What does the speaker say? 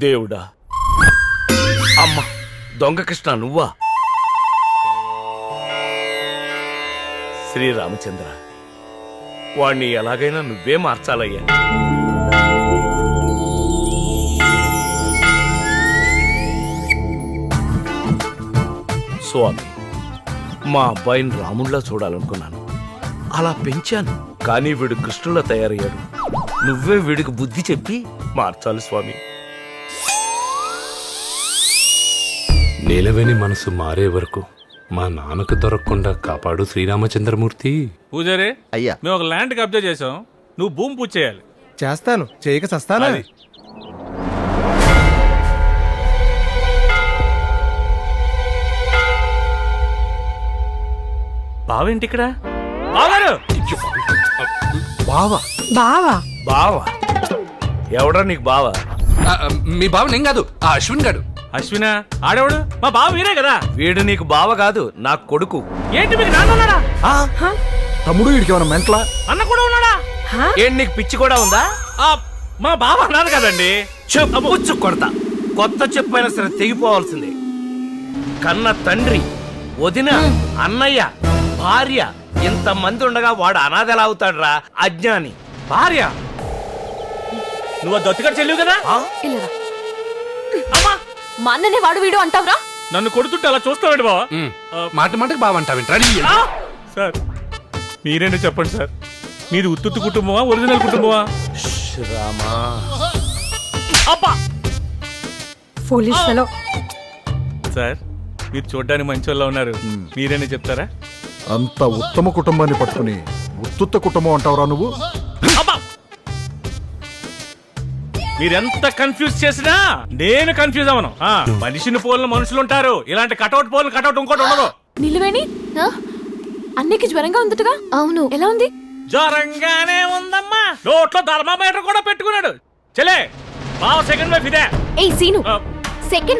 దేవుడా, అమ్మ దొంగ కృష్ణ నువ్వా? శ్రీరామచంద్ర, వాణ్ణి ఎలాగైనా నువ్వే మార్చాలయ్యా. స్వామి, మా అబ్బాయిని రాముడిలా చూడాలనుకున్నాను, అలా పెంచాను. కానీ వీడు కృష్ణులా తయారయ్యాడు. నువ్వే వీడికి బుద్ధి చెప్పి మార్చాలి స్వామి. నీలవేణి మనసు మారే వరకు మా నాన్నకు దొరకకుండా కాపాడు శ్రీరామచంద్రమూర్తి. పూజారే, అయ్యా, మేము ఒక ల్యాండ్ కబ్జా చేసాం, నువ్వు భూమి పూజ చేయాలి. చేస్తాను, చేయక చస్తానా? బావేంటి ఇక్కడ? బావగారు! బావా బావా బావా ఎవడా నీకు బావా? మీ బావ నేను కాదు, ఆ అశ్విన్ గాడు. అశ్వినా? ఆడేవాడు మా బావ వీరే కదా. వీడు నీకు బావ కాదు, నా కొడుకు. ఏంటి మీకు నాన్న ఉన్నాడా? తమ్ముడు వీడికి ఏమైనా మెంటలా? అన్న కూడా ఉన్నాడా? ఏంటి నీకు పిచ్చి కూడా ఉందా? మా బావ అన్నారు కదండి. చెప్పు కొడతా. కొత్త చెప్పైనా సరే తెగిపోవాల్సిందే. కన్న తండ్రి, వదిన, అన్నయ్య, భార్య ఇంతమంది ఉండగా వాడు అనాథ ఎలా అవుతాడురా? అజ్ఞాని. భార్య? నువ్వు దొత్తిగా చెల్లివు కదా? ఇల్లరా అమ్మా, మా అన్ననే వాడు వీడు అంటావురా? నన్ను కొడుతుంటే అలా చూస్తావండి బావ. మాట మాటకు బావంటావేంట్రా? సార్ మీరేంటి చెప్పండి సార్, మీది ఉత్తుత్తు కుటుంబమా, ఒరిజినల్ కుటుంబమా? రామా, అబ్బా పోలీస్ ఫెలో. సార్ మీరు చూడ్డానికి మంచోళ్ళ ఉన్నారు, మీరేనే చెప్తారా? అంత ఉత్తమ కుటుంబాన్ని పట్టుకుని ఉత్తుత్త కుటుంబం అంటావురా నువ్వు? అబ్బా, మీరెంత కన్ఫ్యూజ్ చేసినా నేను కన్ఫ్యూజ్ అవను. మనిషిని పోలిన మనుషులు ఉంటారు, ఇలాంటి కటౌట్ పోలిన కటౌట్ ఇంకోటి ఉండదు. నిలువేణి, అన్నికి జ్వరంగా ఉందటగా? అవును, ఎలా ఉంది? జ్వరంగానే ఉందమ్మా, నోట్లో థర్మామీటర్ కూడా పెట్టుకున్నాడు. చెలే బావ సెకండ్ వైఫ్ ఇదే. ఏయ్ సీను, సెకండ్